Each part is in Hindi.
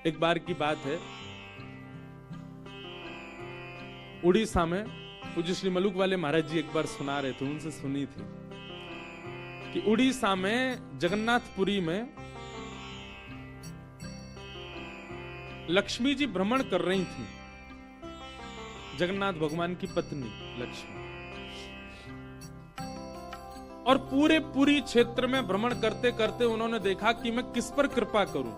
एक बार की बात है, उड़ीसा में पूज्य श्री मलुक वाले महाराज जी एक बार सुना रहे थे, उनसे सुनी थी कि उड़ीसा में जगन्नाथपुरी में लक्ष्मी जी भ्रमण कर रही थी, जगन्नाथ भगवान की पत्नी लक्ष्मी, और पूरी क्षेत्र में भ्रमण करते करते उन्होंने देखा कि मैं किस पर कृपा करूं।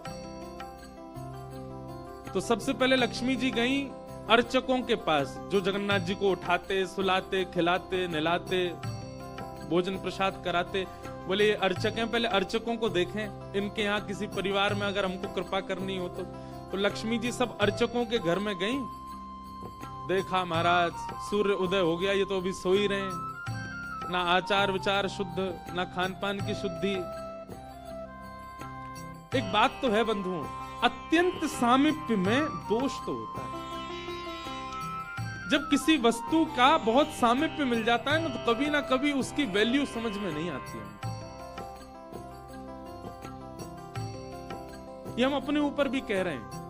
तो सबसे पहले लक्ष्मी जी गई अर्चकों के पास, जो जगन्नाथ जी को उठाते, सुलाते, खिलाते, नहलाते, भोजन प्रसाद कराते। बोले ये अर्चक हैं, पहले अर्चकों को देखें, इनके यहाँ किसी परिवार में अगर हमको कृपा करनी हो तो लक्ष्मी जी सब अर्चकों के घर में गई। देखा महाराज सूर्य उदय हो गया, ये तो अभी सो ही रहे हैं, ना आचार विचार शुद्ध, ना खान पान की शुद्धि। एक बात तो है बंधुओं, अत्यंत सामीप्य में दोष तो होता है। जब किसी वस्तु का बहुत सामीप्य मिल जाता है ना, तो कभी ना कभी उसकी वैल्यू समझ में नहीं आती है। ये हम अपने ऊपर भी कह रहे हैं,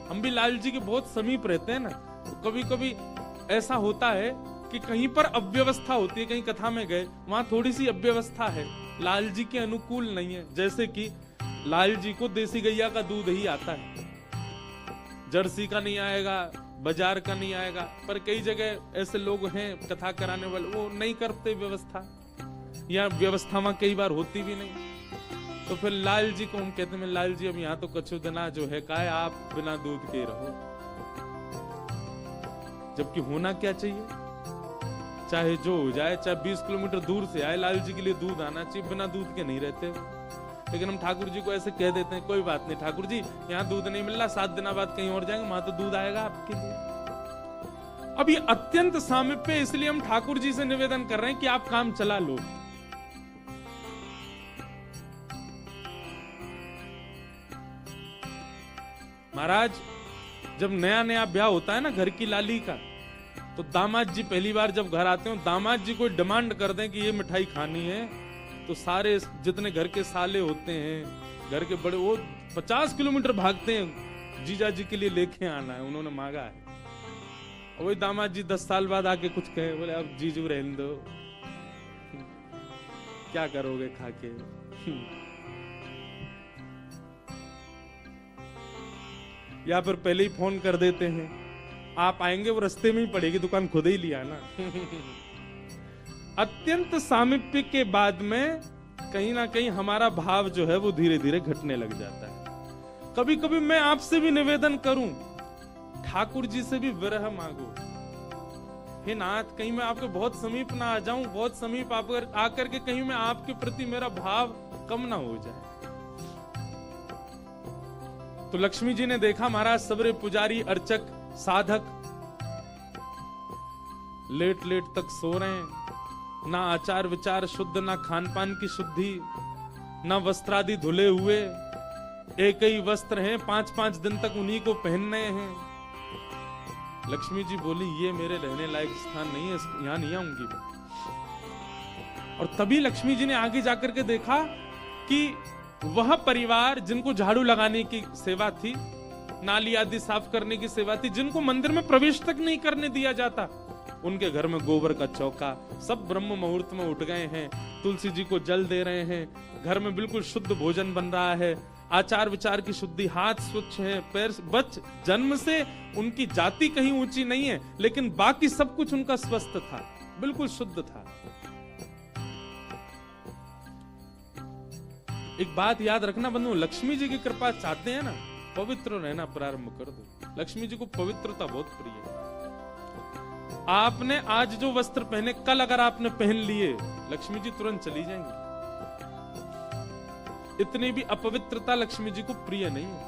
हम भी लाल जी के बहुत समीप रहते हैं ना, तो कभी कभी ऐसा होता है कि कहीं पर अव्यवस्था होती है, कहीं कथा में गए वहां थोड़ी सी अव्यवस्था है, लाल जी के अनुकूल नहीं है। जैसे कि लाल जी को देसी गैया का दूध ही आता है, जर्सी का नहीं आएगा, बाजार का नहीं आएगा। पर कई जगह ऐसे लोग हैं कथा कराने वाले, वो नहीं करते व्यवस्था, या व्यवस्था वहां कई बार होती भी नहीं। तो फिर लाल जी को हम कहते हैं, लाल जी अब यहाँ तो कछु दिना जो है का है, आप बिना दूध के रहो। जबकि होना क्या चाहिए, चाहे जो हो जाए, चाहे 20 किलोमीटर दूर से आए, लाल जी के लिए दूध आना चाहिए, बिना दूध के नहीं रहते। लेकिन हम ठाकुर जी को ऐसे कह देते हैं, कोई बात नहीं ठाकुर जी, यहाँ दूध नहीं मिल रहा, 7 दिन बाद कहीं और जाएंगे, वहां तो दूध आएगा आपके लिए। अब ये अत्यंत सामीप्य, इसलिए हम ठाकुर जी से निवेदन कर रहे हैं कि आप काम चला लो। महाराज जब नया नया ब्याह होता है ना घर की लाली का, तो दामाद जी पहली बार जब घर आते हो, दामाद जी कोई डिमांड कर दें कि ये मिठाई खानी है, तो सारे जितने घर के साले होते हैं, घर के बड़े, वो 50 किलोमीटर भागते हैं, जीजा जी के लिए लेके आना है, उन्होंने मांगा है। और वही दामाद जी 10 साल बाद आके कुछ कहे, बोले अब जीजू रहने दो, क्या करोगे खा के। या फिर पहले ही फोन कर देते हैं, आप आएंगे, वो रास्ते में ही पड़ेगी दुकान, खुद ही लिया ना। अत्यंत सामीप्य के बाद में कहीं ना कहीं हमारा भाव जो है वो धीरे धीरे घटने लग जाता है। कभी कभी मैं आपसे भी निवेदन करूं, ठाकुर जी से भी विरह मांगो, हे नाथ कहीं मैं आपके बहुत समीप ना आ जाऊं, बहुत समीप आकर के कहीं मैं आपके प्रति मेरा भाव कम ना हो जाए। तो लक्ष्मी जी ने देखा महाराज सबरे पुजारी, अर्चक, साधक लेट लेट तक सो रहे हैं, ना आचार विचार शुद्ध, ना खान पान की शुद्धि, ना वस्त्रादि धुले हुए, एक ही वस्त्र हैं, 5-5 दिन तक उन्हीं को पहनने हैं। लक्ष्मी जी बोली ये मेरे रहने लायक स्थान नहीं है, यहां नहीं आऊंगी। और तभी लक्ष्मी जी ने आगे जाकर के देखा कि वह परिवार जिनको झाड़ू लगाने की सेवा थी, नाली आदि साफ करने की सेवा थी, जिनको मंदिर में प्रवेश तक नहीं करने दिया जाता, उनके घर में गोबर का चौका, सब ब्रह्म मुहूर्त में उठ गए हैं, तुलसी जी को जल दे रहे हैं, घर में बिल्कुल शुद्ध भोजन बन रहा है, आचार विचार की शुद्धि, हाथ स्वच्छ है, पैर बच, जन्म से उनकी जाति कहीं ऊंची नहीं है, लेकिन बाकी सब कुछ उनका स्वस्थ था, बिल्कुल शुद्ध था। एक बात याद रखना बंधु, लक्ष्मी जी की कृपा चाहते हैं ना, पवित्र रहना प्रारंभ कर दो। लक्ष्मी जी को पवित्रता बहुत प्रिय है। आपने आज जो वस्त्र पहने, कल अगर आपने पहन लिए, लक्ष्मी जी तुरंत चली जाएंगी। इतनी भी अपवित्रता लक्ष्मी जी को प्रिय नहीं है।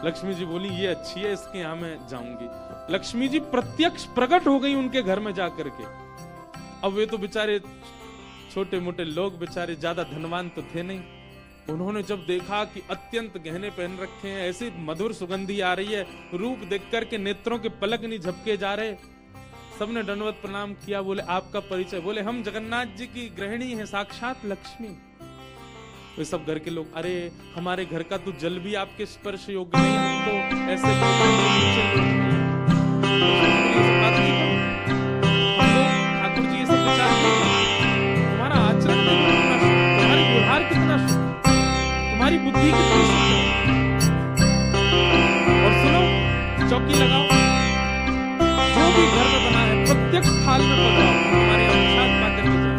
लक्ष्मी जी बोली ये अच्छी है, इसके यहां मैं जाऊंगी। लक्ष्मी जी प्रत्यक्ष प्रकट हो गई उनके घर में जाकर के। अब वे तो बेचारे छोटे मोटे लोग, बेचारे ज्यादा धनवान तो थे नहीं। उन्होंने जब देखा कि अत्यंत गहने पहन रखे हैं, ऐसी मधुर सुगंधी आ रही है, रूप देख करके नेत्रों के पलक नहीं झपके जा रहे, सबने दंडवत प्रणाम किया। बोले आपका परिचय? बोले हम जगन्नाथ जी की गृहिणी हैं, साक्षात लक्ष्मी। वे सब घर के लोग, अरे हमारे घर का तो जल भी आपके स्पर्श योग्य नहीं, हम तो ऐसे लोग हैं, नीचे लोग हैं। ये सब बात नहीं करो। हम लोग ठाकुर जी ये सब विचार नहीं करते। तुम्हारा आचरण देखो कितना शुद्ध, तुम्हारी व्यवहार कितना शुद्ध, तुम्हारी बुद्धि कितनी शुद्ध है। और सुनो, चौकी लगाओ, जो भी घर में बना है प्रत्यक्ष थाल में पधराओ, तुम्हारे यहाँ प्रसाद पाकर के जाओ।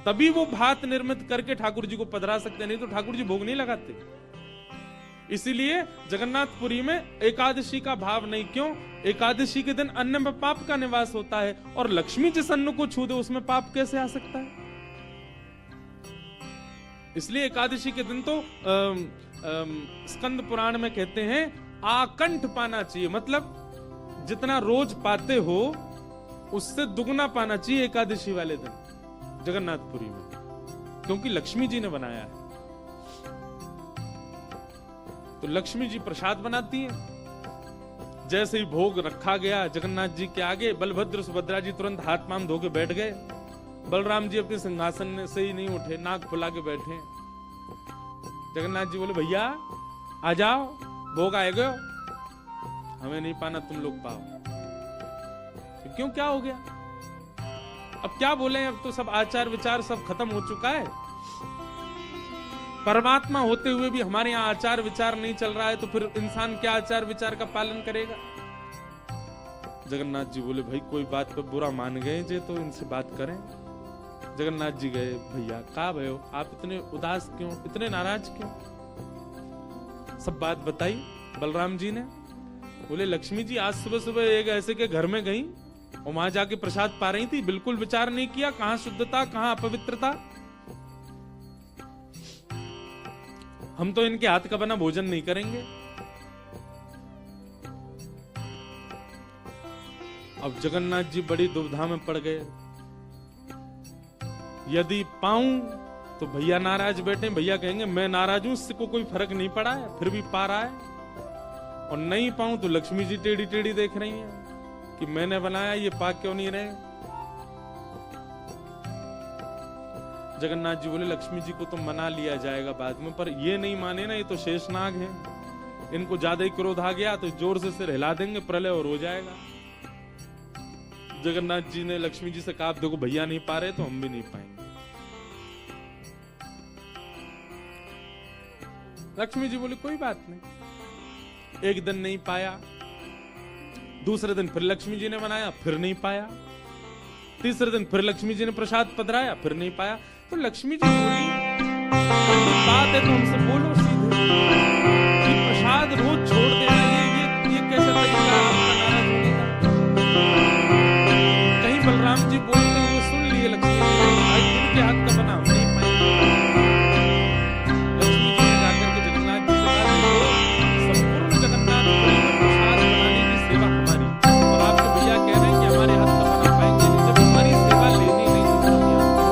तभी वो भात निर्मित करके ठाकुर जी को पधरा सकते, नहीं तो ठाकुर जी भोग नहीं लगाते। इसीलिए जगन्नाथपुरी में एकादशी का भाव नहीं। क्यों? एकादशी के दिन अन्न में पाप का निवास होता है, और लक्ष्मी जिस अन्न को छू दे उसमें पाप कैसे आ सकता है? इसलिए एकादशी के दिन तो स्कंद पुराण में कहते हैं आकंठ पाना चाहिए, मतलब जितना रोज पाते हो उससे दुगना पाना चाहिए एकादशी वाले दिन जगन्नाथपुरी में, क्योंकि लक्ष्मी जी ने बनाया है। तो लक्ष्मी जी प्रसाद बनाती हैं। जैसे ही भोग रखा गया जगन्नाथ जी के आगे, बलभद्र सुभद्रा जी तुरंत हाथ पांव धो के बैठ गए। बलराम जी अपने सिंहासन से ही नहीं उठे, नाक फुला के बैठे। जगन्नाथ जी बोले भैया आ जाओ, भोग आए गए, हमें नहीं पाना, तुम लोग पाओ। क्यों, क्या हो गया? अब क्या बोले, अब तो सब आचार विचार सब खत्म हो चुका है। परमात्मा होते हुए भी हमारे यहाँ आचार विचार नहीं चल रहा है, तो फिर इंसान क्या आचार विचार का पालन करेगा? जगन्नाथ जी बोले भाई कोई बात पे बुरा मान गए जे, तो इनसे बात करें। जगन्नाथ जी गए, भैया कहाँ गए हो, आप इतने उदास क्यों, इतने नाराज क्यों? सब बात बताई बलराम जी ने। बोले लक्ष्मी जी आज सुबह सुबह एक ऐसे के घर में गई और वहां जाके प्रसाद पा रही थी, बिल्कुल विचार नहीं किया कहां शुद्धता कहां अपवित्रता। हम तो इनके हाथ का बना भोजन नहीं करेंगे। अब जगन्नाथ जी बड़ी दुविधा में पड़ गए। यदि पाऊं तो भैया नाराज बैठे, भैया कहेंगे मैं नाराज हूं, इससे को कोई फर्क नहीं पड़ा है, फिर भी पा रहा है। और नहीं पाऊं तो लक्ष्मी जी टेढ़ी टेढ़ी देख रही हैं कि मैंने बनाया, ये पा क्यों नहीं रहे। जगन्नाथ जी बोले लक्ष्मी जी को तो मना लिया जाएगा बाद में, पर ये नहीं माने ना, ये तो शेषनाग है, इनको ज्यादा ही क्रोध आ गया तो जोर से सिर हिला देंगे, प्रलय और हो जाएगा। जगन्नाथ जी ने लक्ष्मी जी से कहा देखो भैया नहीं पा रहे तो हम भी नहीं पाएंगे। लक्ष्मी जी बोली कोई बात नहीं, एक दिन नहीं पाया दूसरे दिन फिर लक्ष्मी जी ने बनाया, फिर नहीं पाया। तीसरे दिन फिर लक्ष्मी जी ने प्रसाद पधराया, फिर नहीं पाया। तो लक्ष्मी जी बोली, बात है तो हमसे बोलो सीधे कि प्रसाद रोज छोड़ देना ये कैसा तरीका है आपका नाराज होने का। कहीं बलराम जी बोलते हुए सुन लिए लक्ष्मी जी, आज इनके हाथ का बना हम नहीं पाएंगे। लक्ष्मी जी ने जाकर के जगन्नाथ जी से कहा, संपूर्ण जगन्नाथपुरी में प्रसाद बनाने की सेवा हमारी, और आपके भैया कह रहे हैं कि हमारे हाथ का बना पाएंगे नहीं, जब हमारी सेवा लेनी नहीं तो फिर हम यहाँ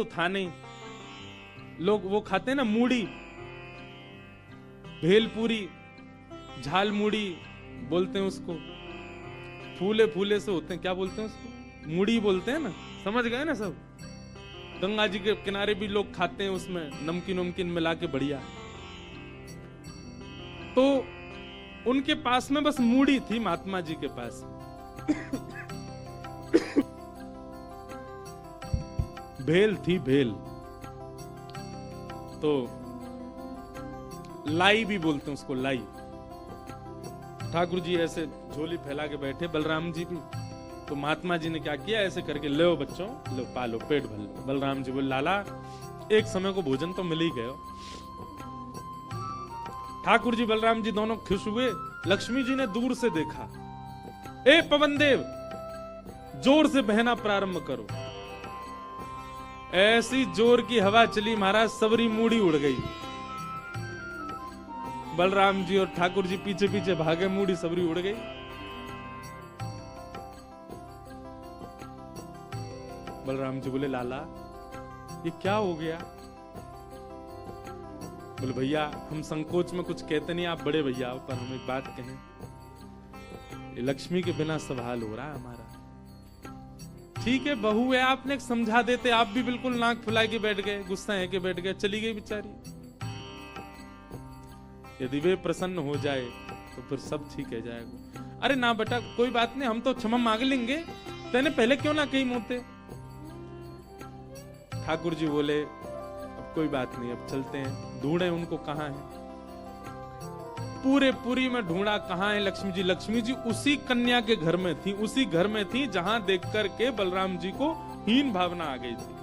था नहीं। लोग वो खाते हैं ना मूढ़ी, भेलपूरी, झाल मूढ़ी बोलते हैं उसको, फूले फूले से होते हैं, क्या बोलते हैं उसको, मूढ़ी बोलते हैं ना, समझ गए ना सब। गंगा जी के किनारे भी लोग खाते हैं, उसमें नमकीन नमकीन मिला के बढ़िया। तो उनके पास में बस मूढ़ी थी, महात्मा जी के पास। भेल थी, भेल। तो लाई भी बोलते हैं उसको, लाई। ठाकुर जी ऐसे झोली फैला के बैठे, बलराम जी भी। तो महात्मा जी ने क्या किया, ऐसे करके, लो बच्चों, लो पालो, पेट भर लो। बलराम जी बोले, लाला एक समय को भोजन तो मिल ही गए। ठाकुर जी बलराम जी दोनों खुश हुए। लक्ष्मी जी ने दूर से देखा, ए पवन देव, जोर से बहना प्रारंभ करो। ऐसी जोर की हवा चली महाराज, सबरी मूढ़ी उड़ गई। बलराम जी और ठाकुर जी पीछे पीछे भागे, मूढ़ी सबरी उड़ गई। बलराम जी बोले, लाला ये क्या हो गया? बोले, भैया हम संकोच में कुछ कहते नहीं, आप बड़े भैया हो, पर हम एक बात कहें, ये लक्ष्मी के बिना सवाल हो रहा है हमारा। ठीक है बहू है, आपने समझा देते, आप भी बिल्कुल नाक फुला के बैठ गए, गुस्सा है के बैठ गए, चली गई बेचारी। यदि वे प्रसन्न हो जाए तो फिर सब ठीक है जाएगा। अरे ना बेटा कोई बात नहीं, हम तो क्षमा मांग लेंगे, तेने पहले क्यों ना कही मोते। ठाकुर जी बोले, अब कोई बात नहीं, अब चलते हैं, ढूंढे उनको कहां है। पूरे पुरी में ढूंढा, कहां है लक्ष्मी जी। लक्ष्मी जी उसी कन्या के घर में थी, उसी घर में थी जहां देख करके बलराम जी को हीन भावना आ गई थी।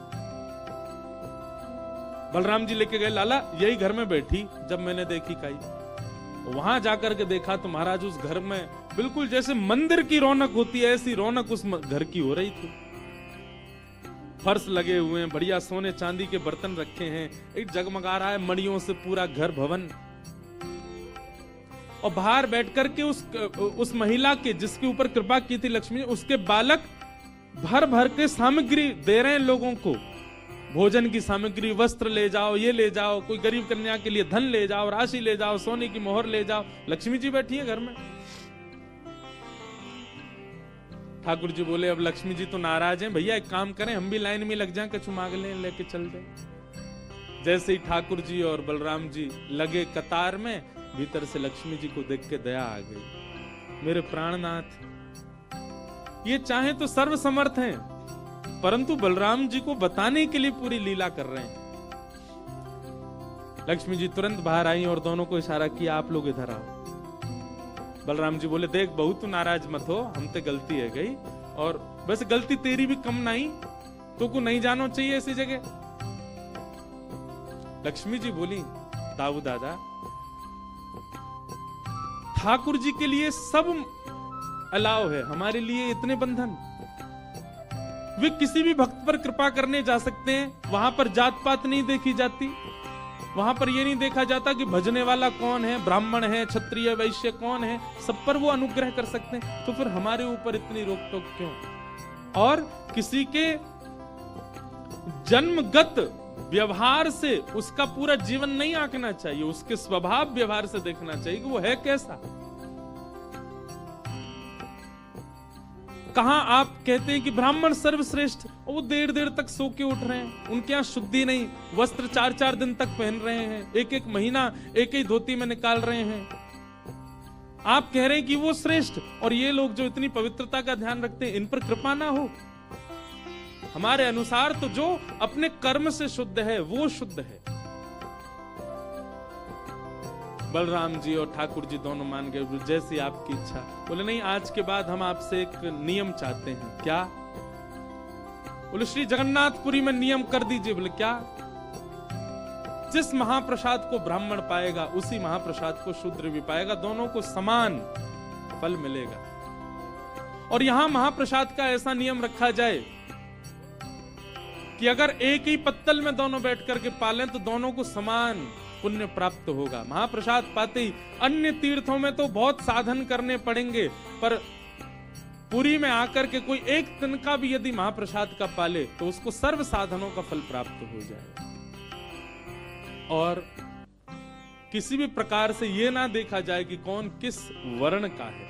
बलराम जी लेके गए, लाला यही घर में बैठी जब मैंने देखी काई। वहां जाकर के देखा तो महाराज उस घर में बिल्कुल जैसे मंदिर की रौनक होती है, ऐसी रौनक उस घर की हो रही थी। फर्श लगे हुए हैं, बढ़िया सोने चांदी के बर्तन रखे हैं, एक जगमगा रहा है मणियों से पूरा घर भवन। और बाहर बैठ करके उस महिला के जिसके ऊपर कृपा की थी लक्ष्मी, उसके बालक भर भर के सामग्री दे रहे हैं लोगों को, भोजन की सामग्री, वस्त्र ले जाओ, ये ले जाओ, कोई गरीब कन्या के लिए धन ले जाओ, राशि ले जाओ, सोने की मोहर ले जाओ। लक्ष्मी जी बैठी है घर में। ठाकुर जी बोले, अब लक्ष्मी जी तो नाराज हैं, भैया एक काम करें, हम भी लाइन में लग जाएं, कछु मांग लें, लेके चल दे। जैसे ही ठाकुर जी और बलराम जी लगे कतार में, भीतर से लक्ष्मी जी को देख के दया आ गई। मेरे प्राणनाथ, ये चाहे तो सर्व समर्थ हैं, परंतु बलराम जी को बताने के लिए पूरी लीला कर रहे हैं। लक्ष्मी जी तुरंत बाहर आई और दोनों को इशारा किया, आप लोग इधर आओ। बलराम जी बोले, देख बहू तू नाराज मत हो, हमसे गलती है गई, और वैसे गलती तेरी भी कम नहीं, तो को नहीं जानो चाहिए ऐसी जगह। लक्ष्मी जी बोली, दाऊ दादा, ठाकुर जी के लिए सब अलाव है, हमारे लिए इतने बंधन। वे किसी भी भक्त पर कृपा करने जा सकते हैं, वहां पर जात पात नहीं देखी जाती, वहां पर यह नहीं देखा जाता कि भजने वाला कौन है, ब्राह्मण है, क्षत्रिय, वैश्य कौन है, सब पर वो अनुग्रह कर सकते हैं। तो फिर हमारे ऊपर इतनी रोक टोक क्यों? और किसी के जन्मगत व्यवहार से उसका पूरा जीवन नहीं आंकना चाहिए, उसके स्वभाव व्यवहार से देखना चाहिए कि वो है कैसा। कहां आप कहते हैं कि ब्राह्मण सर्वश्रेष्ठ, वो देर देर तक सो के उठ रहे हैं, उनके यहां शुद्धि नहीं, वस्त्र 4-4 दिन तक पहन रहे हैं, एक महीना एक ही धोती में निकाल रहे हैं। आप कह रहे हैं कि वो श्रेष्ठ, और ये लोग जो इतनी पवित्रता का ध्यान रखते हैं, इन पर कृपा ना हो। हमारे अनुसार तो जो अपने कर्म से शुद्ध है वो शुद्ध है। बलराम जी और ठाकुर जी दोनों मान गए, जैसी आपकी इच्छा। बोले, नहीं आज के बाद हम आपसे एक नियम चाहते हैं। क्या? बोले, श्री जगन्नाथपुरी में नियम कर दीजिए। बोले, क्या? जिस महाप्रसाद को ब्राह्मण पाएगा उसी महाप्रसाद को शूद्र भी पाएगा, दोनों को समान फल मिलेगा। और यहां महाप्रसाद का ऐसा नियम रखा जाए कि अगर एक ही पत्तल में दोनों बैठ करके पालें तो दोनों को समान पुण्य प्राप्त होगा। महाप्रसाद पाते ही, अन्य तीर्थों में तो बहुत साधन करने पड़ेंगे, पर पुरी में आकर के कोई एक तिनका भी यदि महाप्रसाद का पाले तो उसको सर्व साधनों का फल प्राप्त हो जाए। और किसी भी प्रकार से यह ना देखा जाए कि कौन किस वर्ण का है,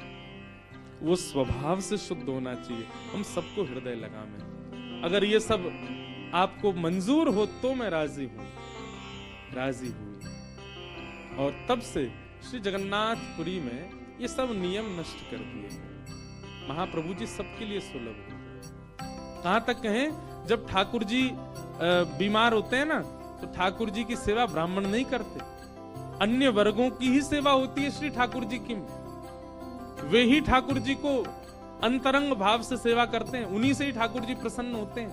वो स्वभाव से शुद्ध होना चाहिए। हम सबको हृदय लगावे। अगर ये सब आपको मंजूर हो तो मैं राजी हूं, राजी हुई। और तब से श्री जगन्नाथपुरी में ये सब नियम नष्ट कर दिए। महाप्रभु जी सबके लिए सुलभ हो। कहां तक कहें, जब ठाकुर जी बीमार होते हैं ना, तो ठाकुर जी की सेवा ब्राह्मण नहीं करते, अन्य वर्गों की ही सेवा होती है श्री ठाकुर जी की। वे ही ठाकुर जी को अंतरंग भाव से सेवा करते हैं, उन्हीं से ही ठाकुर जी प्रसन्न होते हैं।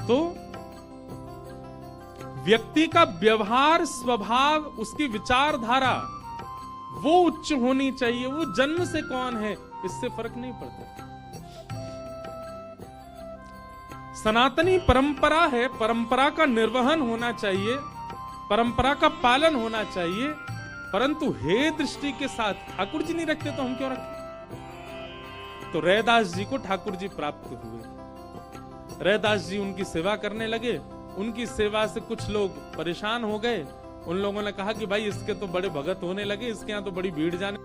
तो व्यक्ति का व्यवहार, स्वभाव, उसकी विचारधारा वो उच्च होनी चाहिए। वो जन्म से कौन है इससे फर्क नहीं पड़ता। सनातनी परंपरा है, परंपरा का निर्वहन होना चाहिए, परंपरा का पालन होना चाहिए, परंतु हे दृष्टि के साथ ठाकुर जी नहीं रखते तो हम क्यों रखें। तो रैदास जी को ठाकुर जी प्राप्त हुए। रैदास जी उनकी सेवा करने लगे। उनकी सेवा से कुछ लोग परेशान हो गए। उन लोगों ने कहा कि भाई इसके तो बड़े भगत होने लगे, इसके यहां तो बड़ी भीड़ जाने।